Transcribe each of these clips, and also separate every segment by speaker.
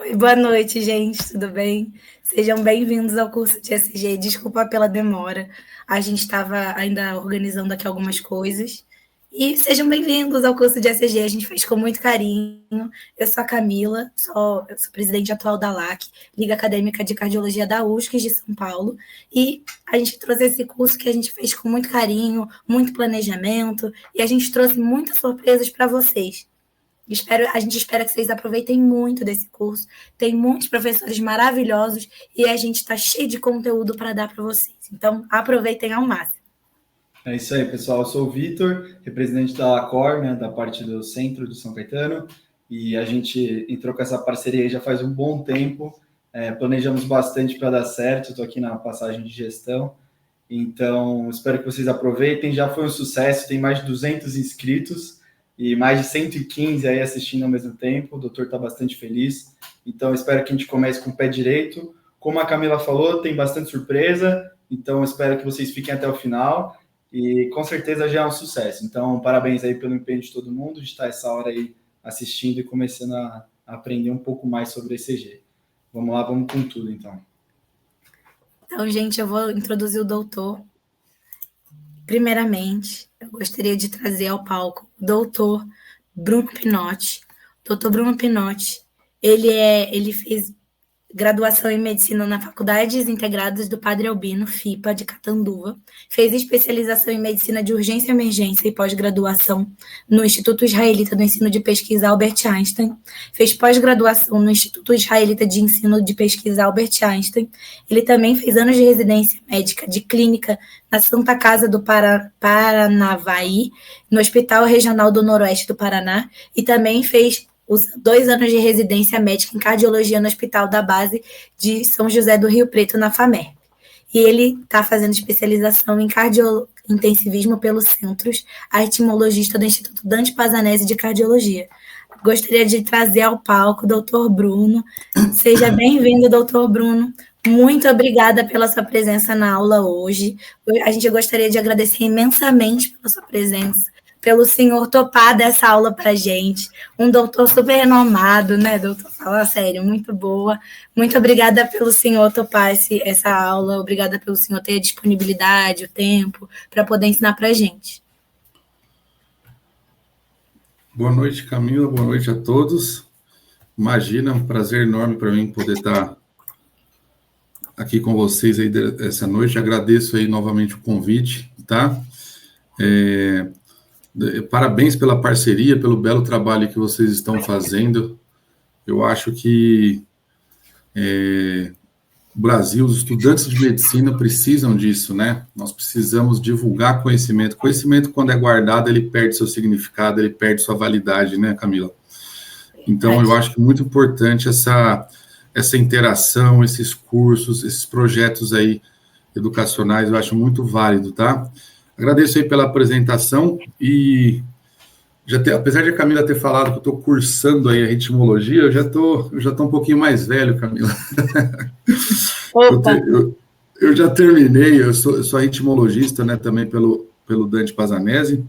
Speaker 1: Oi, boa noite, gente, tudo bem? Sejam bem-vindos ao curso de ECG. Desculpa pela demora, a gente estava ainda organizando aqui algumas coisas. E sejam bem-vindos ao curso de ECG, a gente fez com muito carinho. Eu sou a Camila, eu sou presidente atual da LAC, Liga Acadêmica de Cardiologia da USC de São Paulo, e a gente trouxe esse curso que a gente fez com muito carinho, muito planejamento, e a gente trouxe muitas surpresas para vocês. A gente espera que vocês aproveitem muito desse curso. Tem muitos professores maravilhosos e a gente está cheio de conteúdo para dar para vocês. Então, aproveitem ao máximo.
Speaker 2: É isso aí, pessoal. Eu sou o Vitor, representante da LACOR, né, da parte do Centro de São Caetano, e a gente entrou com essa parceria aí já faz um bom tempo. Planejamos bastante para dar certo. Estou aqui na passagem de gestão, então espero que vocês aproveitem. Já foi um sucesso, tem mais de 200 inscritos e mais de 115 aí assistindo ao mesmo tempo. O doutor está bastante feliz, então espero que a gente comece com o pé direito. Como a Camila falou, tem bastante surpresa, então espero que vocês fiquem até o final e com certeza já é um sucesso. Então, parabéns aí pelo empenho de todo mundo de estar essa hora aí assistindo e começando a aprender um pouco mais sobre ECG. Vamos lá, vamos com tudo, então.
Speaker 1: Então, gente, eu vou introduzir o doutor. Primeiramente, eu gostaria de trazer ao palco o doutor Bruno Pinotti. Doutor Bruno Pinotti, ele fez graduação em medicina na Faculdades Integradas do Padre Albino, FIPA, de Catanduva. Fez especialização em medicina de urgência e emergência e pós-graduação no Instituto Israelita do Ensino de Pesquisa Albert Einstein. Fez pós-graduação no Instituto Israelita de Ensino de Pesquisa Albert Einstein. Ele também fez anos de residência médica de clínica na Santa Casa do Paranavaí, no Hospital Regional do Noroeste do Paraná, e também fez os 2 anos de residência médica em cardiologia no Hospital da Base de São José do Rio Preto, na FAMERP. E ele está fazendo especialização em cardiointensivismo pelos Centros, artimologista do Instituto Dante Pazanese de Cardiologia. Gostaria de trazer ao palco o doutor Bruno. Seja bem-vindo, doutor Bruno. Muito obrigada pela sua presença na aula hoje. A gente gostaria de agradecer imensamente pela sua presença, pelo senhor topar dessa aula para a gente. Um doutor super renomado, né, doutor? Fala sério, muito boa. Muito obrigada pelo senhor topar essa aula. Obrigada pelo senhor ter a disponibilidade, o tempo, para poder ensinar para a gente.
Speaker 3: Boa noite, Camila. Boa noite a todos. Imagina, um prazer enorme para mim poder estar aqui com vocês aí essa noite. Agradeço aí novamente o convite, tá? Parabéns pela parceria, pelo belo trabalho que vocês estão fazendo. Eu acho que o Brasil, os estudantes de medicina precisam disso, né? Nós precisamos divulgar conhecimento. Conhecimento, quando é guardado, ele perde seu significado, ele perde sua validade, né, Camila? Então, eu acho que é muito importante essa interação, esses cursos, esses projetos aí educacionais, eu acho muito válido, tá? Agradeço aí pela apresentação e apesar de a Camila ter falado que eu estou cursando aí a ritmologia, eu já tô um pouquinho mais velho, Camila. Eu já terminei, eu sou ritmologista, né, também pelo Dante Pazanese,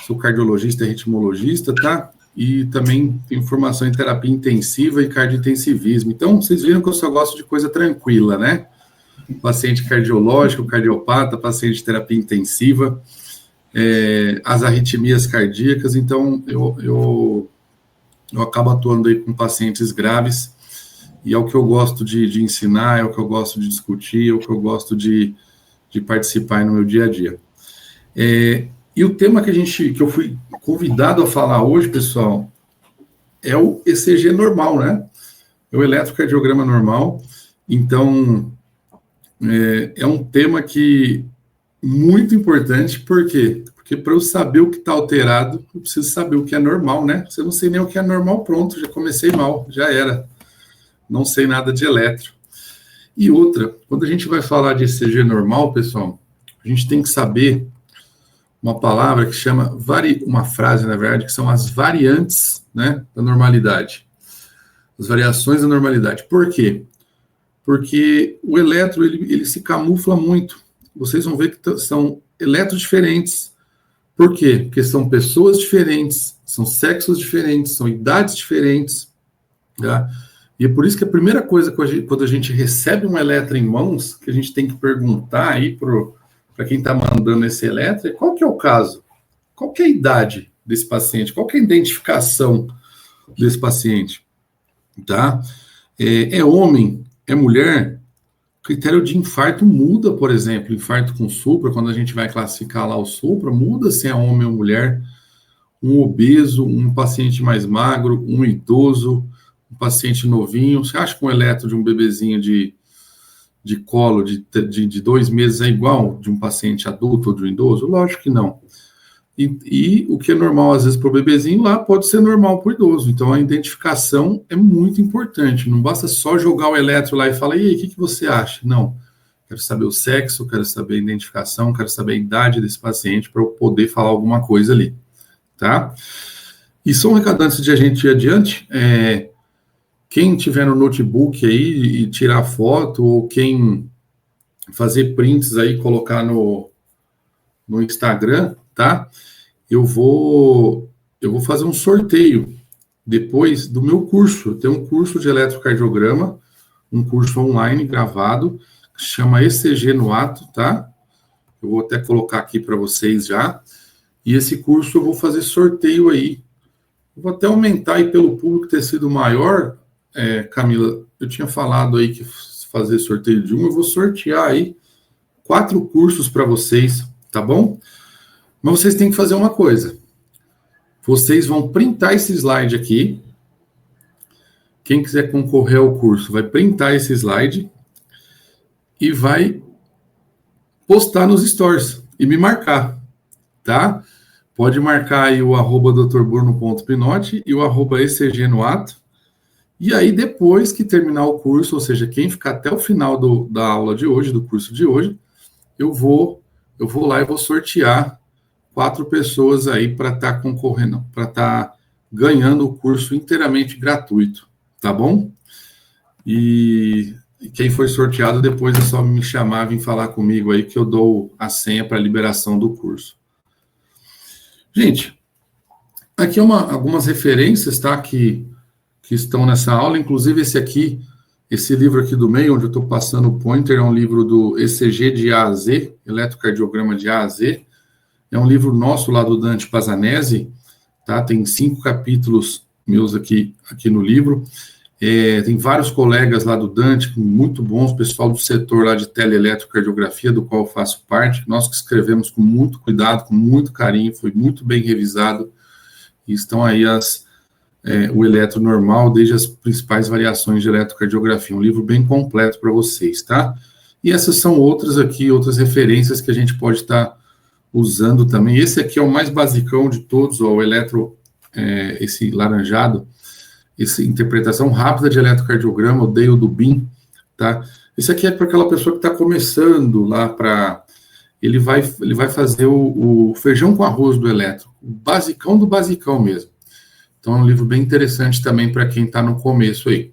Speaker 3: sou cardiologista e ritmologista, tá? E também tenho formação em terapia intensiva e cardiointensivismo. Então, vocês viram que eu só gosto de coisa tranquila, né? Paciente cardiológico, cardiopata, paciente de terapia intensiva, as arritmias cardíacas. Então, eu acabo atuando aí com pacientes graves, e é o que eu gosto de ensinar, é o que eu gosto de discutir, é o que eu gosto de participar no meu dia a dia. E o tema que eu fui convidado a falar hoje, pessoal, é o ECG normal, né? É o eletrocardiograma normal. Então, é um tema que muito importante, por quê? Porque para eu saber o que está alterado, eu preciso saber o que é normal, né? Se eu não sei nem o que é normal, pronto, já comecei mal, já era. Não sei nada de eletro. E outra, quando a gente vai falar de ECG normal, pessoal, a gente tem que saber uma palavra que chama, uma frase, na verdade, que são as variantes, né, da normalidade. As variações da normalidade. Por quê? Porque o eletro, ele se camufla muito. Vocês vão ver que são eletros diferentes. Por quê? Porque são pessoas diferentes, são sexos diferentes, são idades diferentes, tá? E é por isso que a primeira coisa, quando a gente recebe um eletro em mãos, que a gente tem que perguntar aí para quem está mandando esse eletro, é qual que é o caso? Qual que é a idade desse paciente? Qual que é a identificação desse paciente? Tá? É homem? É mulher? O critério de infarto muda, por exemplo, infarto com supra, quando a gente vai classificar lá o supra, muda se é homem ou mulher, um obeso, um paciente mais magro, um idoso, um paciente novinho. Você acha que um eletro de um bebezinho de colo de 2 meses é igual de um paciente adulto ou de um idoso? Lógico que não. E o que é normal, às vezes, para o bebezinho lá, pode ser normal para o idoso. Então, a identificação é muito importante. Não basta só jogar o eletro lá e falar, e aí, o que você acha? Não. Quero saber o sexo, quero saber a identificação, quero saber a idade desse paciente para eu poder falar alguma coisa ali. Tá? E só um recado antes de a gente ir adiante, quem tiver no notebook aí e tirar foto, ou quem fazer prints aí, colocar no Instagram, tá? Eu vou fazer um sorteio depois do meu curso. Eu tenho um curso de eletrocardiograma, um curso online gravado, que se chama ECG no Ato, tá? Eu vou até colocar aqui para vocês já. E esse curso eu vou fazer sorteio aí. Eu vou até aumentar aí pelo público ter sido maior, Camila. Eu tinha falado aí que fazer sorteio de eu vou sortear aí 4 cursos para vocês, tá bom? Mas vocês têm que fazer uma coisa. Vocês vão printar esse slide aqui. Quem quiser concorrer ao curso vai printar esse slide e vai postar nos stories e me marcar, tá? Pode marcar aí o @drbruno.pinotti e o @ECG no Ato. E aí, depois que terminar o curso, ou seja, quem ficar até o final da aula de hoje, do curso de hoje, eu vou lá e vou sortear 4 pessoas aí para estar concorrendo, para estar ganhando o curso inteiramente gratuito, tá bom? E quem foi sorteado, depois é só me chamar, vir falar comigo aí que eu dou a senha para a liberação do curso. Gente, aqui algumas referências, tá, que estão nessa aula, inclusive esse livro aqui do meio, onde eu estou passando o pointer, é um livro do ECG de A a Z, eletrocardiograma de A a Z, é um livro nosso lá do Dante Pazanese, tá? Tem 5 capítulos meus aqui no livro. Tem vários colegas lá do Dante, muito bons, pessoal do setor lá de teleeletrocardiografia, do qual eu faço parte, nós que escrevemos com muito cuidado, com muito carinho, foi muito bem revisado, e estão aí o eletro normal, desde as principais variações de eletrocardiografia, um livro bem completo para vocês, tá? E essas são outras referências que a gente pode estar usando também. Esse aqui é o mais basicão de todos, ó, o esse laranjado, essa interpretação rápida de eletrocardiograma, o Dale Dubin, tá? Esse aqui é para aquela pessoa que está começando lá ele vai fazer o feijão com arroz do eletro, o basicão do basicão mesmo. Então, é um livro bem interessante também para quem está no começo aí,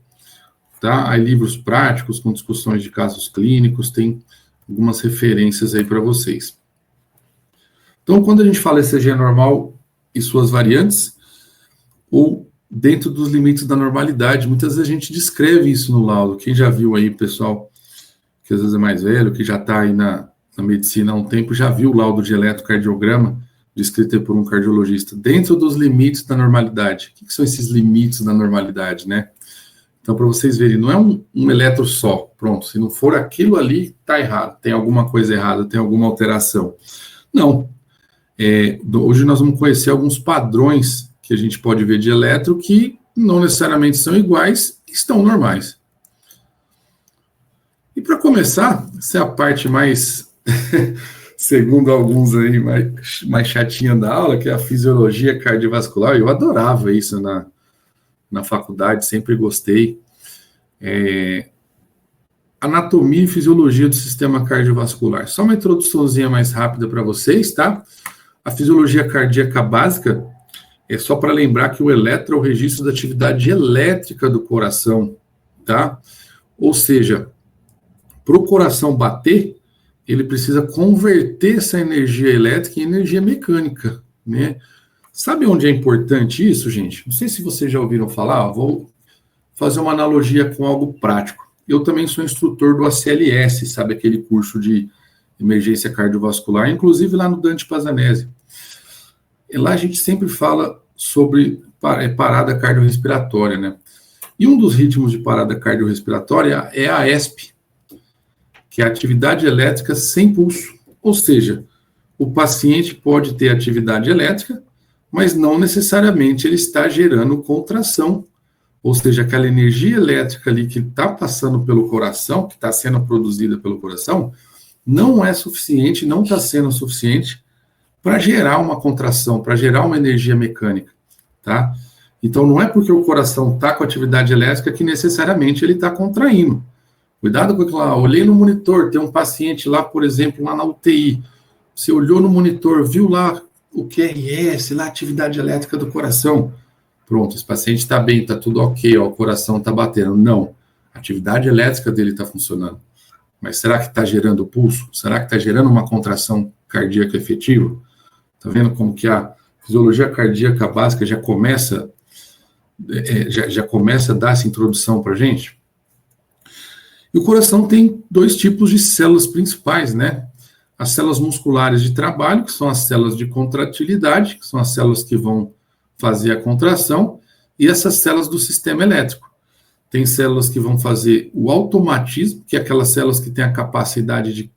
Speaker 3: tá? Há livros práticos com discussões de casos clínicos, tem algumas referências aí para vocês. Então, quando a gente fala ECG normal e suas variantes, ou dentro dos limites da normalidade, muitas vezes a gente descreve isso no laudo. Quem já viu aí, pessoal, que às vezes é mais velho, que já está aí na medicina há um tempo, já viu o laudo de eletrocardiograma, descrito por um cardiologista, dentro dos limites da normalidade. O que são esses limites da normalidade, né? Então, para vocês verem, não é um eletro só, pronto, se não for aquilo ali, está errado, tem alguma coisa errada, tem alguma alteração. Não. Hoje nós vamos conhecer alguns padrões que a gente pode ver de eletro que não necessariamente são iguais, estão normais. E para começar, essa é a parte mais, segundo alguns aí, mais chatinha da aula, que é a fisiologia cardiovascular. Eu adorava isso na faculdade, sempre gostei. Anatomia e fisiologia do sistema cardiovascular. Só uma introduçãozinha mais rápida para vocês, tá? A fisiologia cardíaca básica é só para lembrar que o eletro é o registro da atividade elétrica do coração, tá? Ou seja, para o coração bater, ele precisa converter essa energia elétrica em energia mecânica, né? Sabe onde é importante isso, gente? Não sei se vocês já ouviram falar, vou fazer uma analogia com algo prático. Eu também sou instrutor do ACLS, sabe, aquele curso de emergência cardiovascular, inclusive lá no Dante Pazanese. E lá a gente sempre fala sobre parada cardiorrespiratória, né? E um dos ritmos de parada cardiorrespiratória é a ESP, que é a atividade elétrica sem pulso. Ou seja, o paciente pode ter atividade elétrica, mas não necessariamente ele está gerando contração. Ou seja, aquela energia elétrica ali que está passando pelo coração, que está sendo produzida pelo coração, não é suficiente, não está sendo suficiente para gerar uma contração, para gerar uma energia mecânica, tá? Então, não é porque o coração está com atividade elétrica que necessariamente ele está contraindo. Cuidado com aquilo lá. Olhei no monitor, tem um paciente lá, por exemplo, lá na UTI. Você olhou no monitor, viu lá o QRS, lá a atividade elétrica do coração. Pronto, esse paciente está bem, está tudo ok, ó, o coração está batendo. Não, a atividade elétrica dele está funcionando. Mas será que está gerando pulso? Será que está gerando uma contração cardíaca efetiva? Está vendo como que a fisiologia cardíaca básica já começa a dar essa introdução para a gente? E o coração tem dois tipos de células principais, né? As células musculares de trabalho, que são as células de contratilidade, que são as células que vão fazer a contração, e essas células do sistema elétrico. Tem células que vão fazer o automatismo, que é aquelas células que têm a capacidade de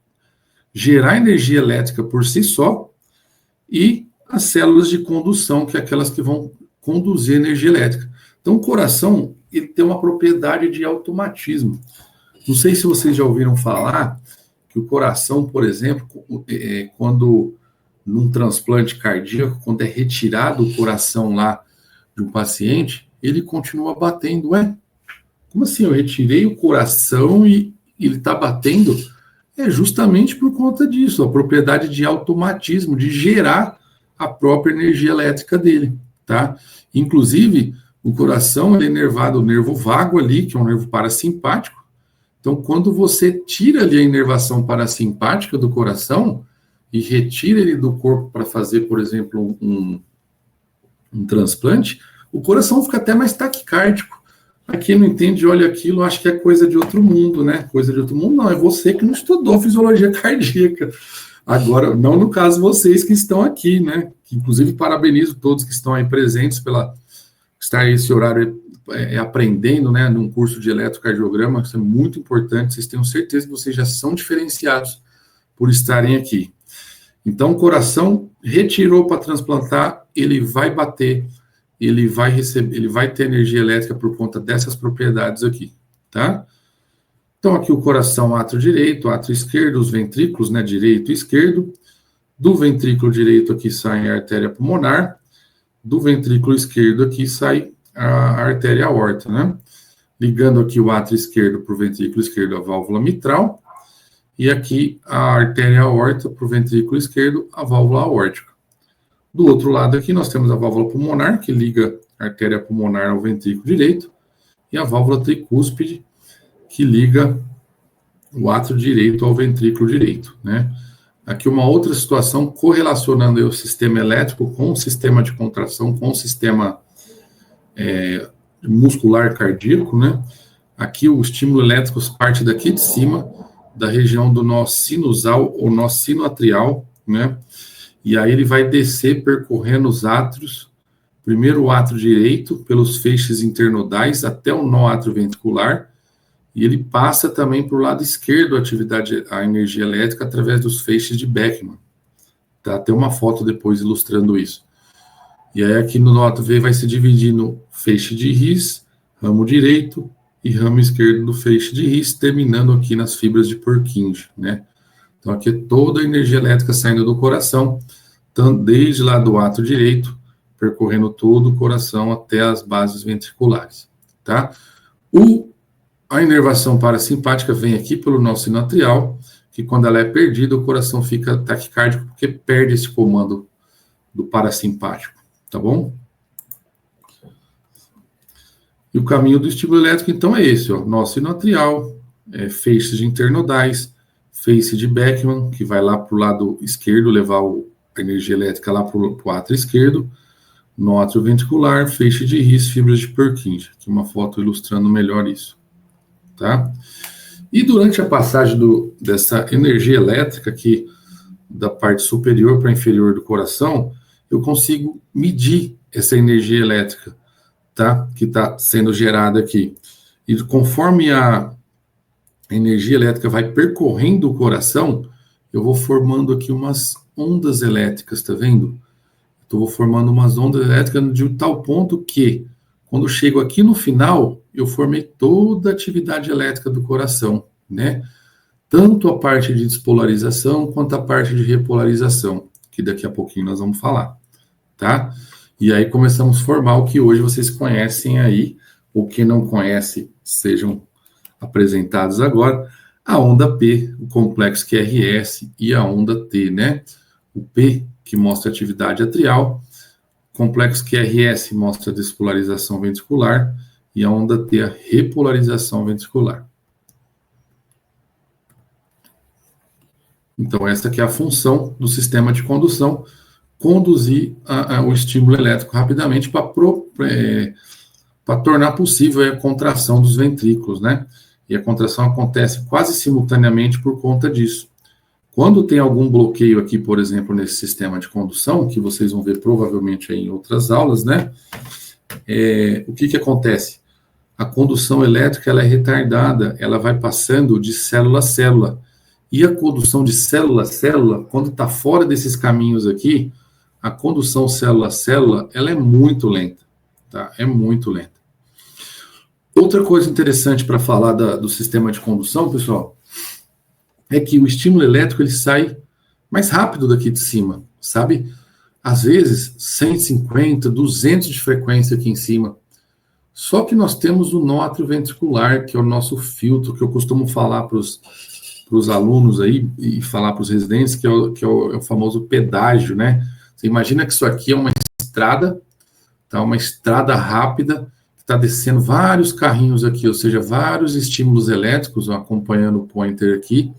Speaker 3: gerar energia elétrica por si só, e as células de condução, que é aquelas que vão conduzir energia elétrica. Então, o coração, ele tem uma propriedade de automatismo. Não sei se vocês já ouviram falar que o coração, por exemplo, quando num transplante cardíaco, quando é retirado o coração lá de um paciente, ele continua batendo. Ué, como assim? Eu retirei o coração e ele está batendo? É justamente por conta disso, a propriedade de automatismo, de gerar a própria energia elétrica dele, tá? Inclusive, o coração ele é inervado, o nervo vago ali, que é um nervo parasimpático. Então, quando você tira ali a inervação parasimpática do coração e retira ele do corpo para fazer, por exemplo, um transplante, o coração fica até mais taquicárdico. Quem não entende, olha aquilo, acha que é coisa de outro mundo, né? Coisa de outro mundo, não, é você que não estudou fisiologia cardíaca. Agora, não no caso vocês que estão aqui, né? Que, inclusive, parabenizo todos que estão aí presentes pela estar esse horário aprendendo, né? Num curso de eletrocardiograma, isso é muito importante, vocês tenham certeza que vocês já são diferenciados por estarem aqui. Então, o coração retirou para transplantar, ele vai bater, ele vai receber, ele vai ter energia elétrica por conta dessas propriedades aqui, tá? Então, aqui o coração, átrio direito, átrio esquerdo, os ventrículos, né, direito e esquerdo. Do ventrículo direito aqui sai a artéria pulmonar, do ventrículo esquerdo aqui sai a artéria aorta, né? Ligando aqui o átrio esquerdo para o ventrículo esquerdo, a válvula mitral, e aqui a artéria aorta para o ventrículo esquerdo, a válvula aórtica. Do outro lado aqui nós temos a válvula pulmonar, que liga a artéria pulmonar ao ventrículo direito, e a válvula tricúspide, que liga o átrio direito ao ventrículo direito, né? Aqui uma outra situação correlacionando o sistema elétrico com o sistema de contração, com o sistema muscular cardíaco, né? Aqui o estímulo elétrico parte daqui de cima, da região do nó sinusal ou nó sinoatrial, né? E aí ele vai descer percorrendo os átrios, primeiro o átrio direito, pelos feixes internodais até o nó atrioventricular, e ele passa também para o lado esquerdo a energia elétrica através dos feixes de Beckmann. Tá? Tem uma foto depois ilustrando isso. E aí aqui no nó V vai se dividir no feixe de His, ramo direito e ramo esquerdo do feixe de His, terminando aqui nas fibras de Purkinje, né? Então aqui é toda a energia elétrica saindo do coração, desde lá do átrio direito, percorrendo todo o coração até as bases ventriculares, tá? A inervação parasimpática vem aqui pelo nó sinoatrial, que quando ela é perdida, o coração fica taquicárdico, porque perde esse comando do parasimpático, tá bom? E o caminho do estímulo elétrico, então, é esse, ó, nó sinoatrial, feixes de internodais, feixe de Beckmann, que vai lá para o lado esquerdo, levar a energia elétrica lá para o átrio esquerdo, nó atrioventricular, feixe de His, fibras de Purkinje. Aqui uma foto ilustrando melhor isso, tá? E durante a passagem dessa energia elétrica aqui, da parte superior para inferior do coração, eu consigo medir essa energia elétrica, tá? Que está sendo gerada aqui. E conforme a energia elétrica vai percorrendo o coração, eu vou formando aqui umas ondas elétricas, tá vendo? Estou formando umas ondas elétricas de tal ponto que, quando eu chego aqui no final, eu formei toda a atividade elétrica do coração, né? Tanto a parte de despolarização quanto a parte de repolarização, que daqui a pouquinho nós vamos falar, tá? E aí começamos a formar o que hoje vocês conhecem aí, ou que não conhecem, sejam apresentados agora, a onda P, o complexo QRS e a onda T, né? O P, que mostra atividade atrial, o complexo QRS mostra a despolarização ventricular e a onda T, a repolarização ventricular. Então, essa aqui é a função do sistema de condução, conduzir o estímulo elétrico rapidamente para tornar possível a contração dos ventrículos, né? E a contração acontece quase simultaneamente por conta disso. Quando tem algum bloqueio aqui, por exemplo, nesse sistema de condução, que vocês vão ver provavelmente aí em outras aulas, né? O que acontece? A condução elétrica ela é retardada, ela vai passando de célula a célula. E a condução de célula a célula, quando está fora desses caminhos aqui, a condução célula a célula, ela é muito lenta, tá? É muito lenta. Outra coisa interessante para falar do sistema de condução, pessoal, é que o estímulo elétrico ele sai mais rápido daqui de cima, sabe? Às vezes, 150, 200 de frequência aqui em cima. Só que nós temos o nó atrioventricular, que é o nosso filtro, que eu costumo falar para os alunos aí e falar para os residentes, que é o famoso pedágio, né? Você imagina que isso aqui é uma estrada, tá? Uma estrada rápida, que está descendo vários carrinhos aqui, ou seja, vários estímulos elétricos, acompanhando o pointer aqui,